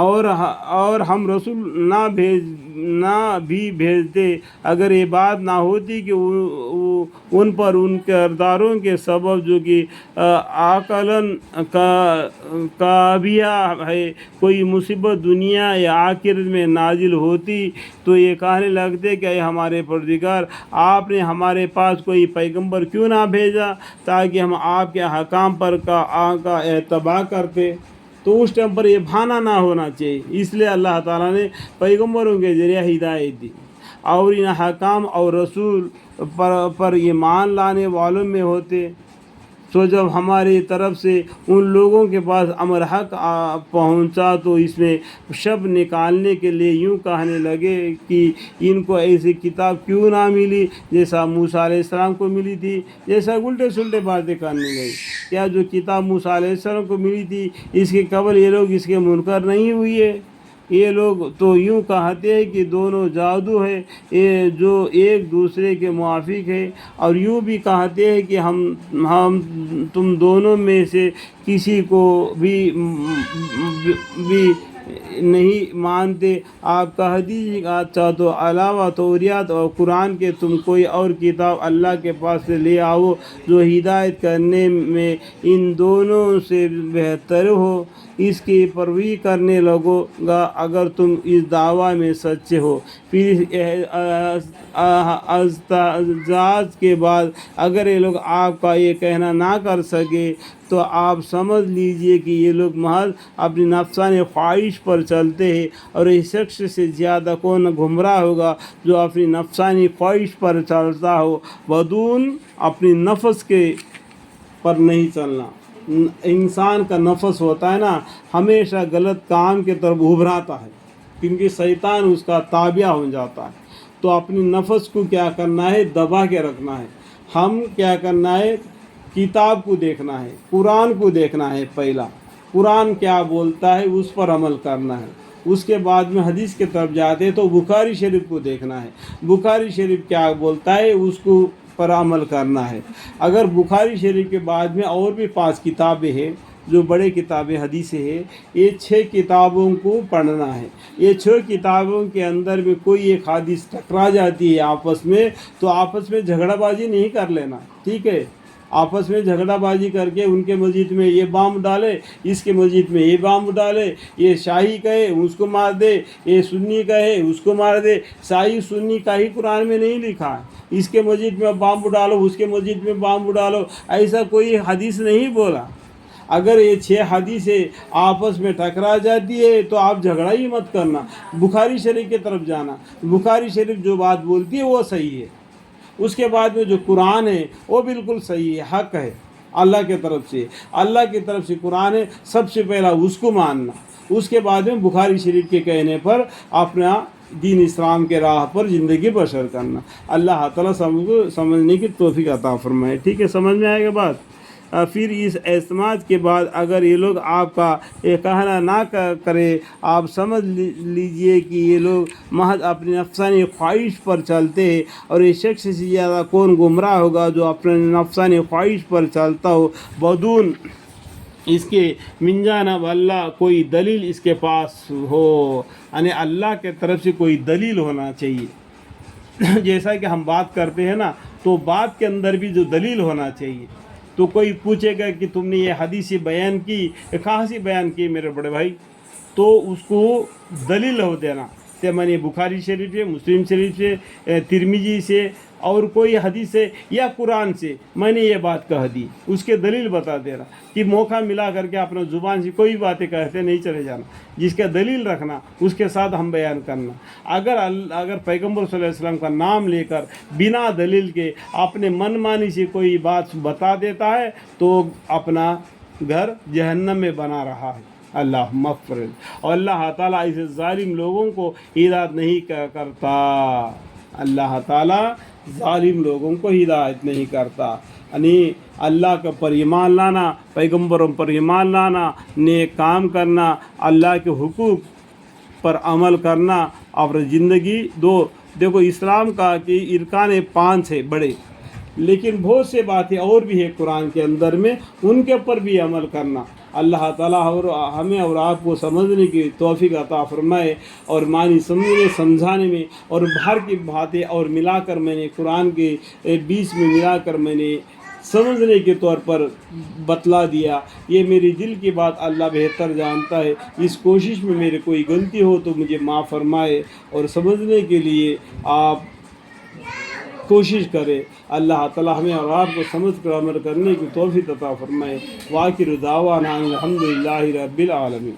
اور ہم رسول نہ بھی بھیجتے اگر یہ بات نہ ہوتی کہ ان پر ان کرداروں کے سبب جو کہ عقلاً کابیہ ہے کوئی مصیبت دنیا یا آخرت میں نازل ہوتی تو یہ کہنے لگتے کہ اے ہمارے پروردگار آپ نے ہمارے پاس کوئی پیغمبر کیوں نہ بھیجا تاکہ ہم آپ کے احکام پر کا اتباع کرتے. تو اس ٹائم پر یہ بہانہ نہ ہونا چاہیے. اس لیے اللہ تعالیٰ نے پیغمبروں کے ذریعہ ہدایت دی اور ان حکام اور رسول پر ایمان لانے والوں میں ہوتے. سو جب ہماری طرف سے ان لوگوں کے پاس امر حق پہنچا تو اس میں شب نکالنے کے لیے یوں کہنے لگے کہ ان کو ایسی کتاب کیوں نہ ملی جیسا موسیٰ علیہ السلام کو ملی تھی. جیسا الٹے سلٹے باتیں کرنے لگے. کیا جو کتاب موسیٰ علیہ السلام کو ملی تھی اس کے قبل یہ لوگ اس کے منکر نہیں ہوئے؟ یہ لوگ تو یوں کہتے ہیں کہ دونوں جادو ہے جو ایک دوسرے کے موافق ہے، اور یوں بھی کہتے ہیں کہ ہم تم دونوں میں سے کسی کو بھی نہیں مانتے. آپ کہہ دیجیے اچھا تو علاوہ توریات اور قرآن کے تم کوئی اور کتاب اللہ کے پاس سے لے آؤ جو ہدایت کرنے میں ان دونوں سے بہتر ہو. اس کی پیروی کرنے لگو گا اگر تم اس دعویٰ میں سچے ہو. پھر احتجاج کے بعد اگر یہ لوگ آپ کا یہ کہنا نہ کر سکے تو آپ سمجھ لیجئے کہ یہ لوگ محض اپنی نفسانی خواہش پر چلتے ہیں، اور اس شخص سے زیادہ کون گمراہ ہوگا جو اپنی نفسانی خواہش پر چلتا ہو بدون اپنی نفس کے پر نہیں چلنا. انسان کا نفس ہوتا ہے نا ہمیشہ غلط کام کی طرف ابھراتا ہے کیونکہ شیطان اس کا تابع ہو جاتا ہے. تو اپنی نفس کو کیا کرنا ہے؟ دبا کے رکھنا ہے. ہم کیا کرنا ہے؟ کتاب کو دیکھنا ہے، قرآن کو دیکھنا ہے. پہلا قرآن کیا بولتا ہے اس پر عمل کرنا ہے. اس کے بعد میں حدیث کی طرف جاتے ہیں تو بخاری شریف کو دیکھنا ہے. بخاری شریف کیا بولتا ہے اس کو پر عمل کرنا ہے. اگر بخاری شریف کے بعد میں اور بھی 5 کتابیں ہیں جو بڑے کتابیں حدیث ہیں، یہ 6 کتابوں کو پڑھنا ہے. یہ 6 کتابوں کے اندر میں کوئی ایک حدیث ٹکرا جاتی ہے آپس میں تو آپس میں جھگڑا بازی نہیں کر لینا، ٹھیک ہے؟ آپس میں جھگڑا بازی کر کے ان کے مسجد میں یہ بام ڈالے، اس کے مسجد میں یہ بام ڈالے، یہ شاہی کہے اس کو مار دے، یہ سنی کہے اس کو مار دے. شاہی سنی کا ہی قرآن میں نہیں لکھا ہے. اس کے مسجد میں بام ڈالو، اس کے مسجد میں بام ڈالو، ایسا کوئی حدیث نہیں بولا. اگر یہ 6 حدیثیں آپس میں ٹکرا جاتی ہے تو آپ جھگڑا ہی مت کرنا، بخاری شریف کی طرف جانا. بخاری شریف جو بات بولتی ہے وہ صحیح ہے. اس کے بعد میں جو قرآن ہے وہ بالکل صحیح ہے، حق ہے اللہ کی طرف سے. اللہ کی طرف سے قرآن ہے، سب سے پہلا اس کو ماننا. اس کے بعد میں بخاری شریف کے کہنے پر اپنا دین اسلام کے راہ پر زندگی بسر کرنا. اللہ تعالیٰ سب کو سمجھنے کی توفیق عطا فرمائے. ٹھیک ہے، سمجھ میں آئے گا بات. پھر اس اعتماد کے بعد اگر یہ لوگ آپ کا یہ کہنا نہ کرے آپ سمجھ لیجئے کہ یہ لوگ محض اپنی نفسانی خواہش پر چلتے ہیں، اور اس شخص سے زیادہ کون گمراہ ہوگا جو اپنے نفسانی خواہش پر چلتا ہو بدون اس کے من جانب اللہ کوئی دلیل اس کے پاس ہو. یعنی اللہ کے طرف سے کوئی دلیل ہونا چاہیے. جیسا کہ ہم بات کرتے ہیں نا تو بات کے اندر بھی جو دلیل ہونا چاہیے. تو کوئی پوچھے گا کہ تم نے یہ حدیث بیان کی، کہاں سے بیان کی میرے بڑے بھائی؟ تو اس کو دلیل ہو دینا کہ میں نے بخاری شریف سے، مسلم شریف سے، ترمذی سے اور کوئی حدیث سے یا قرآن سے میں نے یہ بات کہہ دی، اس کے دلیل بتا دے رہا. کہ موقع ملا کر کے اپنا زبان سے کوئی باتیں کہتے نہیں چلے جانا، جس کا دلیل رکھنا اس کے ساتھ ہم بیان کرنا. اگر پیغمبر صلی اللہ علیہ وسلم کا نام لے کر بنا دلیل کے اپنے من مانی سے کوئی بات بتا دیتا ہے تو اپنا گھر جہنم میں بنا رہا ہے. اللہ مغفر. اور اللہ تعالیٰ ایسے ظالم لوگوں کو ہدایت نہیں کرتا. اللہ تعالیٰ ظالم لوگوں کو ہدایت نہیں کرتا. یعنی اللہ کا پر ایمان لانا، پیغمبروں پر ایمان لانا، نیک کام کرنا، اللہ کے حقوق پر عمل کرنا اور زندگی دیکھو اسلام کا کہ ارکان 5 ہے بڑے، لیکن بہت سے باتیں اور بھی ہے قرآن کے اندر میں، ان کے اوپر بھی عمل کرنا. اللہ تعالیٰ اور ہمیں اور آپ کو سمجھنے کی توفیق عطا فرمائے، اور معنی سمجھنے سمجھانے میں، اور باہر کی باتیں اور ملا کر میں نے قرآن کے بیچ میں ملا کر میں نے سمجھنے کے طور پر بتلا دیا۔ یہ میری دل کی بات اللہ بہتر جانتا ہے، اس کوشش میں میرے کوئی غلطی ہو تو مجھے معاف فرمائے، اور سمجھنے کے لیے آپ کوشش کرے۔ اللہ تعالی ہمیں اور آپ کو سمجھ کر عمل کرنے کی توفیق عطا فرمائے۔ وآخر دعوانا الحمدللہ رب العالمین۔